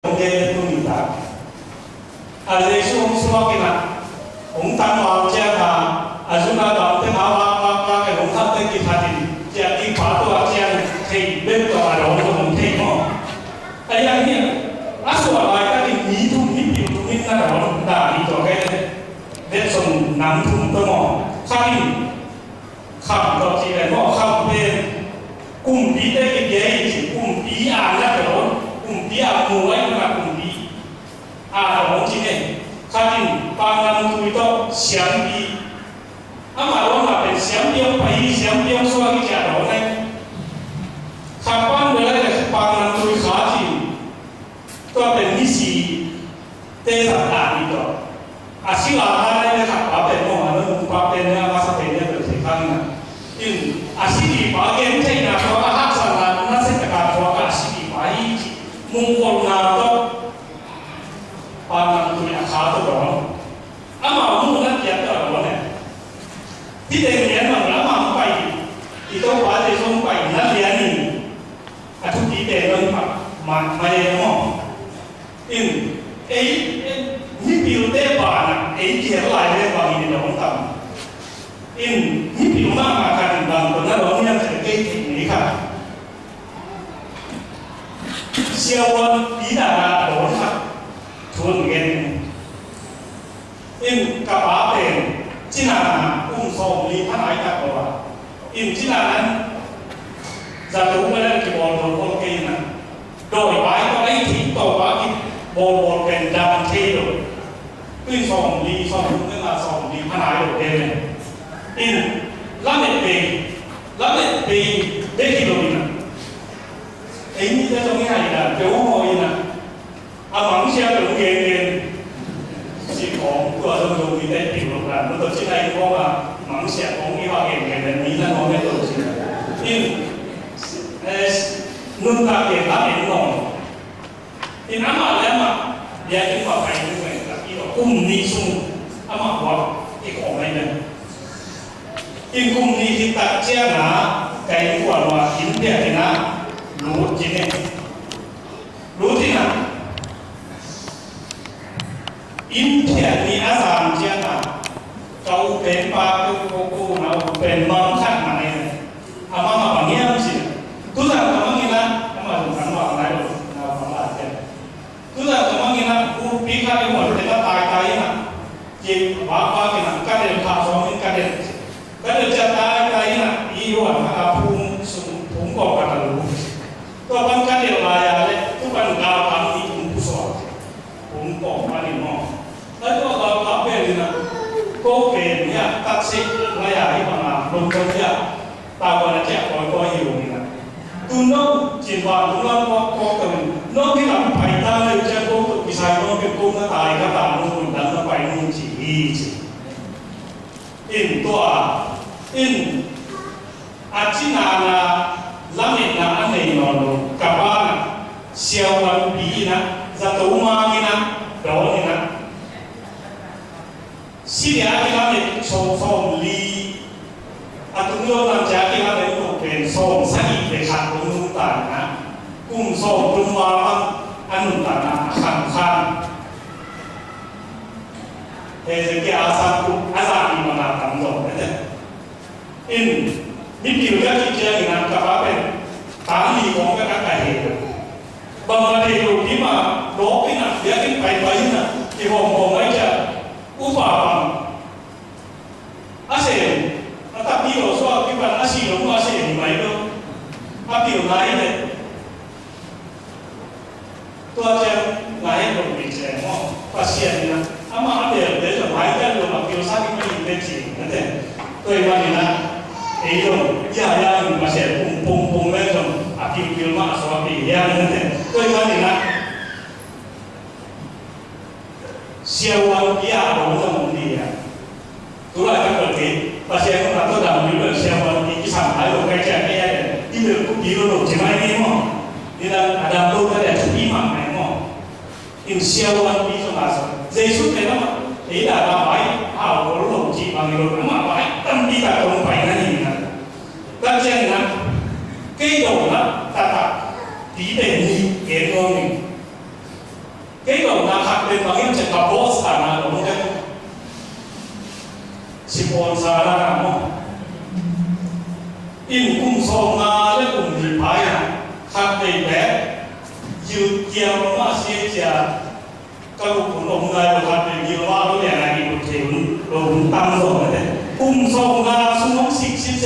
嘅都明白。你說嘅啦，紅燈話即係說那個的話嘅紅燈的其他的，即係啲話都話即係睇咩個係紅都唔睇麼？呀呢，說話係啲米通米表通米那個紅大米做嘅，你從南通到麼？ข้ามก็ที่ไหนก็ข้ามเป็นกลุ่มปีได้กี่เดือนกลุ่มปีแล้วเดี๋ยวกลุ่มปีมวยมากลุ่มปีของที่นี่ข้าที่บางวันคุยต้องเสียงปีมาลงมาเป็นเสียงเดียวไปเสียงเดียวส่วนที่จะเราเนี่ยข้าบ้านเวลาเนี่ยบางวันคุยขาที่ก็เป็นนิสิตเตะต่างๆนี่ก็สิ่งอะไรเนี่ยครับเป็นโมหะนุ่มเป็นเนี่ยมาสักเป็นเนี่ยเป็นสิ่งข้างนั้น因asili bagian China kalau hak sana nasi tekan kalau asili bayi mungkol nato panang tu yang satu orang, ama mungkin dia tu orang ni, tidak dia mana lama bayi, itu bayi semua bayi nanti ni, atau tidak orang mana mau, ni pilih mana, dia lain bagi dia orang tahu. Ni pilih mana kan bang benar orang yang terkait ini kan. Siapa tidak orang tak tuan gen. Kapal Cina som li panai tak bawa. Cina nan jatuh pada kibol kena. Doi baik ko ai thi to ba ki bol ken dam thi lo. Som li som nên là som li panai lo den. Lamet pe kilomina. Ini dah trong ngày là kéo hồi nè. Mắng xe được nghe chỉ có của trong dùng thì để tiểu lục là nó tổ chức này có mà mắng xe có cái hoa kèm kèm là mỹ là có cái tổ chức. Nâng ta kèm lá đến nòng. Nắm mà lẽ mà giờ chúng ta phải như vậy là cái đó cùng đi xung. Mà hoặc cái cổ này nè. Cùng đi thì ta chia nã cái quả là kín địa thì nã lúa chín này. Lúa thì nã in thiện thì giảm chia nã câu bên ba cái cô nào bên mong khác mà này mà bằng nghe gì cứ rằng có mang nghe mà dùng thằng nào này nào bằng là thế cứ rằng có mang nghe u pi khác cái một cái tài nè chỉ ba cái nè cái này thà xong cái này kalau jatah kaina iwan apung sung kau kata lu, tu kan kadel laya tu kan gampang itu pusat, kau mana mau, lalu kalau kapel ni nak, kau kenya taksi laya ini mana, belum kerja, tahu aja kau hiu ni nak, tu nak cinta tu nak kau kan, nak kita payah le jangan kau bisa kau nak tahu kata lu dan nak payah nuji. Tu China na lamit na anay no kabana siyawan biina zato umangina dawina siya lamit som li atunyo na jaki lamit ko pen som sahi pe khan kunung ta na kum som tumwa anun ta na khan thế cái asa đi mà làm tầm rồi đấy. Những điều các chị chơi thì làm cả ba bên tám gì có các tài hệ được. Bằng là thì dù khi mà đó cái nào giá cái bài bấy nè thì hồn ấy chả u phà bằng ase tập đi rồi so cái phần ase đúng ase thì mấy đâu áp điều này này tôi chơi này rồi bị trẻ mà phát hiện nè ama áp điều để cho mấy cái rồi mà kiểu sao cái mình bên chỉ thế tôi mà thì là itu ya masih pung le jom akim filma aswapi ya nete koi kan ina siawan dia dong dong dia tu lah kan berarti pasien itu atau dalam juga siawan di kisah lalu kerja dia di biru cuma ini mo di dalam ada tu ada imam mo in siawan di sana Yesus kena tidak ada baik hal orang ci panggil nama baik tapi tak orang baik nanti các chân là cái đầu là ta tí để đi cái con mình เป็นบางอย่างจะกับโบสถานะของเขาสิบวันสาระนะอินกุ้งโซมาและกุ้งดีพายขับไปแบบยืดเกี่ยวมาเสียจากก็ลูกขุนองค์ได้ขับไปยืดว่าเราเนี่ยอะไรอีกทีเราตั้งโซนเลยกุ้งโซมาสมอง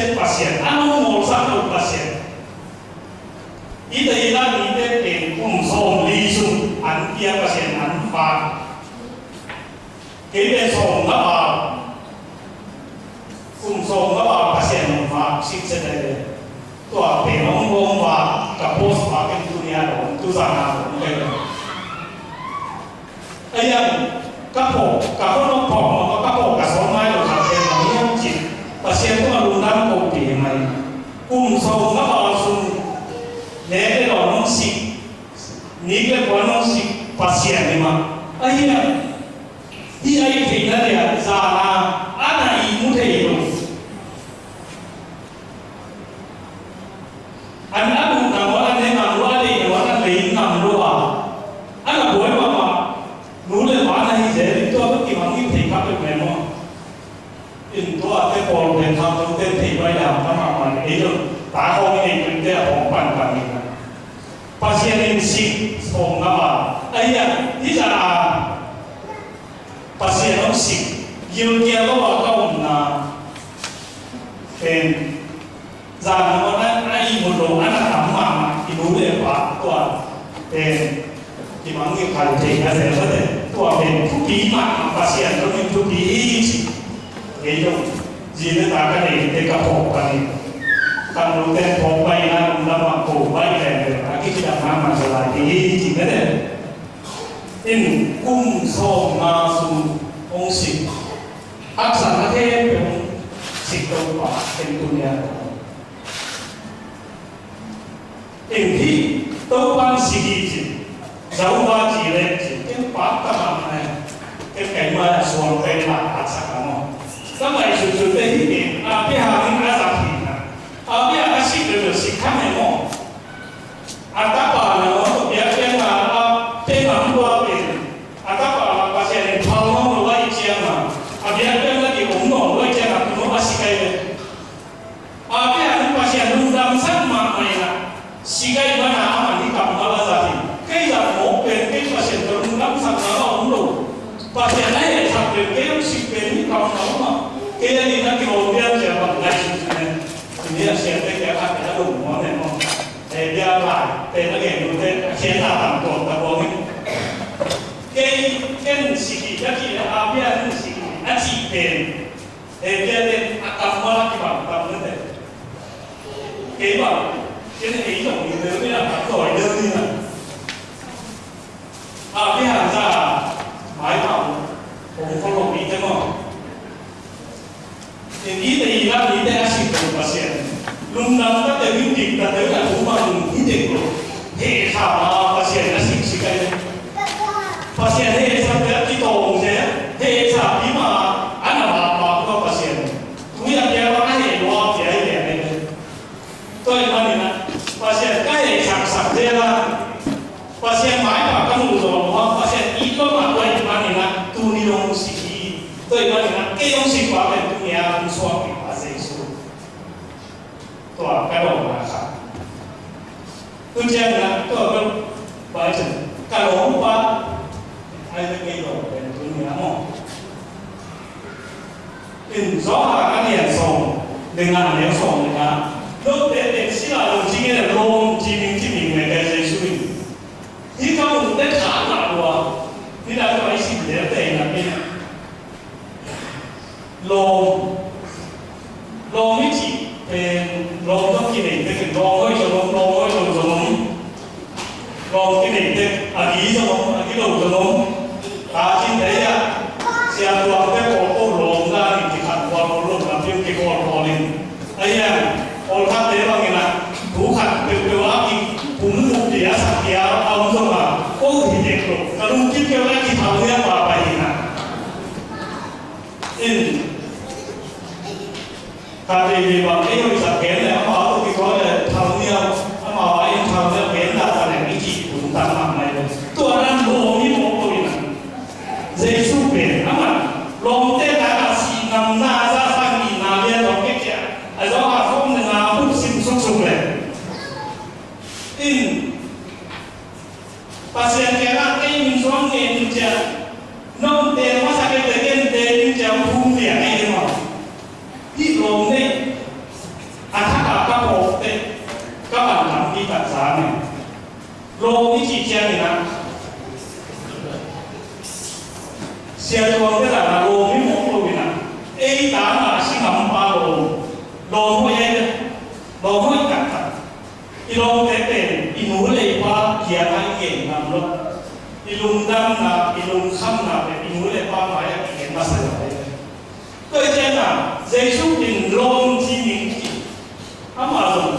67%อันนั้นหมด36%อีแต่อีนั่นนี่เป็นกุ้งโซมลีซุ่มอันเกี่ยวกับเสียงอันฟ้าเกี่ยวกับโซมก็ว่ากุ้งโซมก็ว่าเสียงอันฟ้า10%เลยตัวเป็นองค์องค์ว่ากับโพสต์ว่าเป็นตัวเนี้ยเราตัวสารเราเลยไอ้ยังกับผมกับคนน้องผมกับผมกับสองไม้เราทำเป็นแบบนี้จิตแต่เสียงตัวรุ่นนั้นคงดีไหมกุ้งโซมก็ว่าซุ่มเนี่ยเราน้องสินี่ก็ว่าน้องสิpasien ni mah ayah dia itu dia zana anak ibu dia itu anak ibu nama anak nama ada nama lain nama doa anak boy mama nulis mana hijau itu apa kimang itu thikat itu memang itu apa kalau dia tahu dia thikat dalam mana itu tak kau ini dia orang pan ini pasien ini sih song apa ayah ini cara pasien orang sih dia bawa kauเป็นจากนั้นไอ้บุรุษอันนั้นทำมาibu dia pak tua เป็นที่มันมีการเทคอะไรก็ได้ตัวเป็นทุกปีมาpasien ต้องมีทุกปีสิเดี๋ยวจีนตากันเองเด็กกับผมกัน kalau kita popai na undang popai dan lagi tidak nama selagi jika deh ini so masuk ongsi aksana ke yang sikto pak tentunya ini topan sikit jauh lagi leh kan pak tamamnya kan kayak mana suami pelan aksa kamu sama isu ini apa hari asal abi asyik bersih kami mau atau apa nak biar dia nak tengah dua pin atau apa pasien yang tahu mulai jangan biar dia lagi umur mulai jangan cuma masih kaya abi ada pasien undang sama mana sigai mana aman di kamar lagi kaya mau pin pasien terundang sama umur pasien lain sampai kaya si pin di kamar mana kaya ni nanti mau biar jangan lagi dia siapa yang akan ada rumah memang dia lah tena yang itu kita tampil tampil ini kan sikit jadi apa yang sikit asyik pen dia akan malah kita tampil deh keba jadi itu ini apa kau ini apa yang saya mai tahuผมก็ลงนี้จะมั้งini dia asyik pasien lungdang kita windik kita ada rumah windik loh hei sama pasien asyik sekali pasien hei sampai kita saja hei sama lima anak bapak itu pasien punya dia orang hei dua dia ini tu yang mana pasien kaya sak dia lah pasien mai pak kamu dulu pasien itu mah tu yang mana tu ni orang sih tu yang mana kaya orang sih pak itu punya suami pasienตัวกระโดดมาครับตัวเจ้านะตัวก็ไปถึงกระโดดว่าไอ้ไม่โดดเป็นตัวเนี้ยมั้งเป็นสองหางเนี่ยส่งหนึ่งอันเนี่ยส่งเลยนะลูกเด็กๆที่เราจริงๆเนี่ยลงจริงๆเนี่ยแกจะช่วยที่เขาได้ถามหลักว่าที่เราไปสิ่งเดียวแต่นะเป็นลงไม่จีเป็นลงต้องกินเองเป็นลงให้จะลงกินเองเป็นอันนี้จะลงอันนี้เราจะลงตาจิ้มไหนอ่ะเสียตัวเป็นโอ้ลงได้ที่ขัดตัวลงแบบที่กี่คนพอเลยไอ้ยังโอ้ท่านเดี๋ยวว่าไงนะถูขัดเป็นว่าอีกผมมุกเดียสักเดียวเอาเข้ามาโอ้ที่เด็กลงกระลุงคิดเกี่ยวกับที่ทำเรื่องว่าไปนะTapi di bawah ini bisa kena apa tu kita ada tahunnya apa yang tahunnya kena ada yang ini pun tak mana itu. Tu orang bohong ni bohong ni. kera kain suang en ja non te masa ke te te ja phum lia ai mo đi lồng đi thắt cả các bộ đấy các bạn làm đi đặt giá này lồng đi chỉ chơi này nè xe chuồng cái là lồng với món lồng này nè ấy đá là sinh hầm ba lồng lồng thôi đấy lồng thôi cẩn thận đi lồng thế để đi núi lấy qua kia anh kiện làm luôn đi lồng đâm là đi lồng khăm là để đi núi lấy qua phải anh kiện mà sai rồi tôi chơi là Giêsu đình lông chi những gì, mà rồi,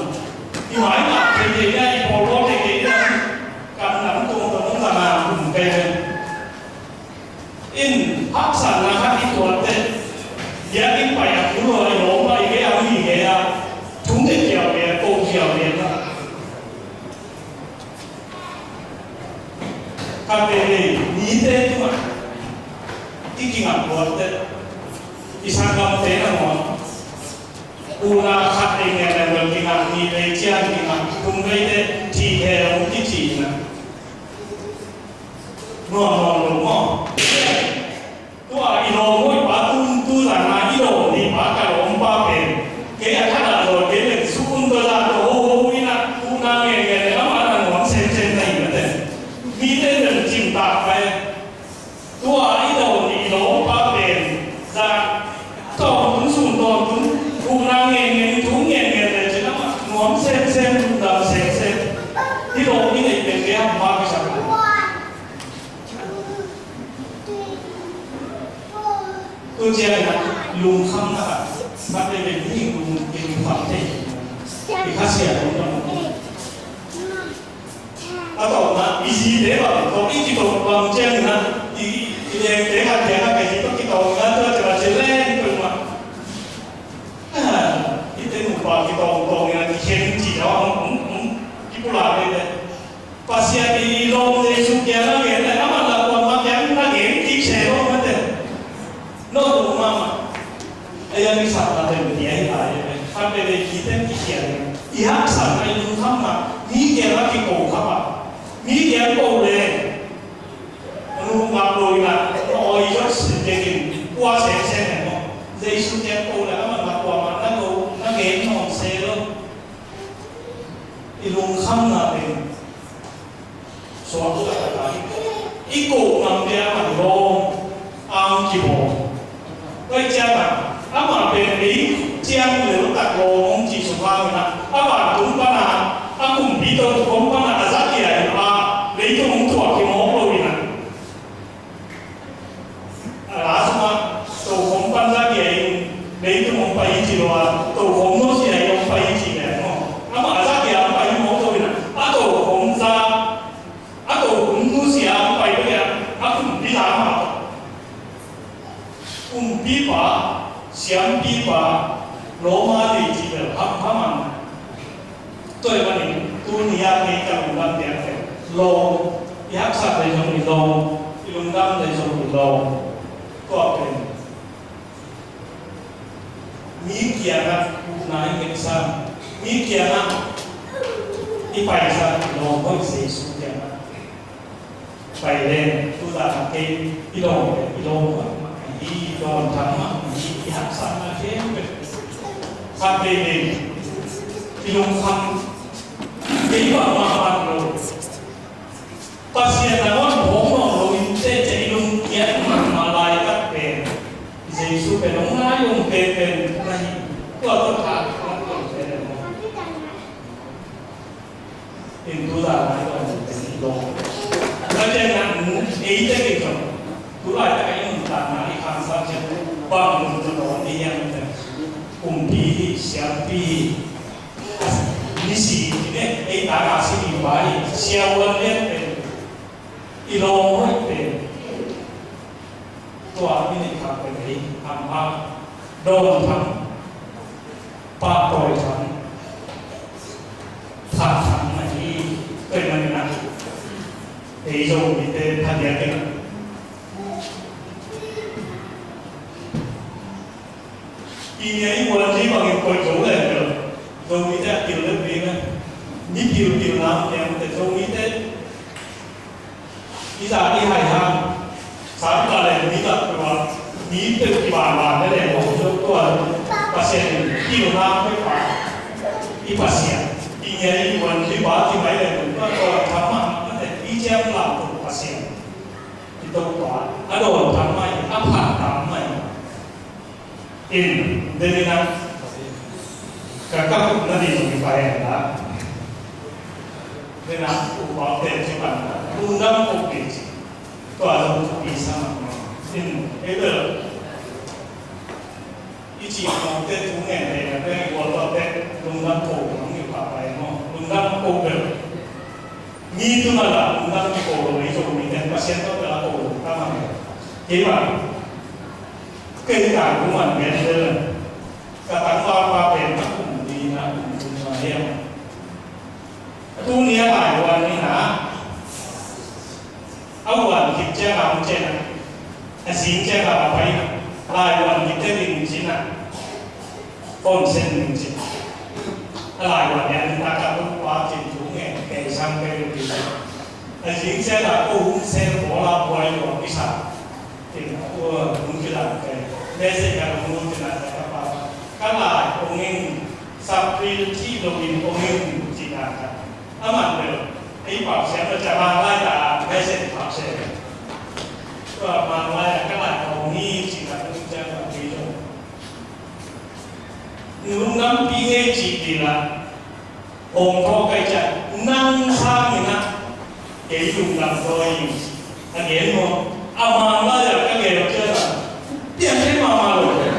thì hỏi là cái gì đây, bộ lông cái gì đây, cảm nắm tung tông là cùng cây này, in hấp sản là các cái tuột đấy, giá cái bài học của người lỗ bài cái áo gì cái à, chúng cái kiểu cái câu kiểu cái đó, các cái này ní thế mà, cái kinh nghiệm tuột đấy. Isang kamte na mo una khat ai nge na wel ki ngam ni le chian ki ngam kum ngai de thi he mu ki chi na no mo tu a i lo mo pa tu la na i lo ni pa ka lo pa pe ke a kha da lo ke le su kun do la do ho ina tu na nge na ma na no sen nai na de mi de de jin ta pa tu a i lo ni lo pa pe za to cũng dùng to cũng cùng là nghề thú nghề này chỉ là ngón xem đào xem đi đồ cái nàyเป็นcái học ba cái sao tôi chơi là lùng khăm là bắt đâyเป็นที่ลงเป็นความเท่ที่ข้าเสียตรงนั้นแล้วต่อมาอีซีเดี๋ยวตรงนี้ที่ตรงบางเจ้านะอีเด็กเด็กหัดเด็กหัดไปที่ต้องที่ตรงนั้นตัวจะมาเจริญว่าที่ตรงเนี่ยที่เขียนจีนว่าที่ผู้หลานเลยภาษาที่ลงในสุกี้นั่งเห็นแต่ถ้ามันละคนมาแข่งนั่งเห็นที่เชลล์มันเด็ดโน้ตดูมาไอ้ยังมีสัตว์อะไรแบบนี้ให้ตายเลยทำไปเลยคิดเต็มที่เขียนอีหักสัตว์ไอ้ลุงทำมามีแก่ละที่โกงครับอ่ะมีแก่โกงเลยลุงมาโดยนะโอ้ยยศสิ่งเด่นกว่าเสียเนี่ยเนาะในสุกี้โกงแล้วมันมากว่ามันนั่งโกนั่งเห็นนอนเซลล์อีลุงข้ามน่ะเป็นสวมตัวอะไรอีโกมันเดียมันลงอังกิโบก็จะแบบอามาเป็นอีเจียงหรือตัดลงจีสุภาพนะอามาตุ้มปนาอากุมปีโตตุ้มปนาอาซาเกียร์อาเลยตุ้มตัวกิโมโลวินะลาสมาตัวผมปันซาเกียร์เลยตุ้มไปจีโร่ตัวผมโน้ตยังไปจีแหละเนาะอามาอาซาเกียร์ไปโมโลวินะอาตัวผมซาอาตัวผมโน้ตยังไปเนี่ยอากุมปีหลังมากุมปีป่า相比吧，罗马的这个他们对吧？你都你要给讲龙丹点的，龙一黑色的种的龙，龙丹的种的龙，ก็เป็นมีเกียรตินายเอกสารมีเกียรติที่ไปสารลงก็เสียสุดอย่างนั้นไปเล่นตุลาเกณฑ์ที่ลงที่โดนทำมาที่หักษามาเที่ยวเป็นทำเป็นที่ลงทำที่ว่ามาบันโลปัสยานาวันผมลงโลอินเตจะลงเกียรติมาลายกัดเป็นเจสุเป็นองค์นายองค์เป็นอะไรก็ต้องหาความตรงเป็นอินทุลาไม่ก็เป็นลงแล้วจากนั้นเอเจกิจทุลาจะยังต่างๆที่คำสั่งจะบางคนจะบอกนี่ยังแต่กลุ่มปีเสียปีนี่สิเนี่ยไอ้ตาอาศิริไว้เสียวันเนี่ยเป็นอีโลไม่เป็นตัวนี้ในคำเป็นไอ้ทำมาโดนทำปาปล่อยทำขาดทำมาที่เป็นมันนะไอ้โยมมีแต่ทันเดียกันอีเนี่ยอีวันที่บางคนโจเลยตรงนี้จะกินเรื่องนี้นะนี่กินน้ำเนี่ยแต่ตรงนี้จะ依家啲係嚇產過嚟呢個嘅話，呢對萬嘅嚟講都係發現呢個啱嘅話，呢發現而係呢個呢話啲位嚟講都係ทำ啊，但係呢張藍圖發現呢度話喺度ทำ啊，一ผ่านทำ啊，in เดี๋ยวนะก็นั่นเองมีไฟนะเดี๋ยวนะอุปกรณ์เต็มที่มันดูน้ำปกติตัวเราถูกปีสามซึ่งเอเดอร์อีจีของเต็มทุกแห่งเลยนะเป็นวัวตัวเต็มดูน้ำปกมันมีความไปเนาะดูน้ำปกเลยมีตัวนั่นแหละดูน้ำปกเลยที่มีแต่ภาษาตัวละปกทำอะไรที่ว่าเกิดการรู้มันเป็นเรื่องกระทั่งว่าเป็นกลุ่มดีนะกลุ่มมาเรียกตู้นี้หลายวันนี้นะเอาวันคิดเจ้าเราเจ้าสิ่งเจ้าเราไปหลายวันคิดได้หนึ่งชิ้นนะต้นเส้นหนึ่งชิ้นหลายวันเนี่ยนักการรู้ว่าจริงถูกไงแก่ช่างแก่ดีสิ่งเจ้าเราโอ้เส้นหัวเราไว้หลวงพิชาจริงตัวมุขลักแก่เบสิกการมุขลักแก่ก็หลายองค์เองสัพพิที่เราบินองค์เองจีนาครับถ้ามันเดิมไอ้ปากเสียงมันจะมาไล่ตาไม่เสร็จปากเสียงก็มาไล่ก็หลายองค์นี้จีนาต้องจะมาพิจารณานุ่งน้ำปีเงจีดีละองค์พ่อใครจะนั่งสร้างอย่างนั้นเกี่ยยุ่งลำตัวอยู่อันนี้มั้งอามาไล่ก็เกี่ยวเจอเตี้ยไม่มาเลย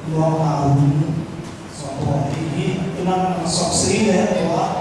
luang tahun, soal ini, itu nama sosri ya,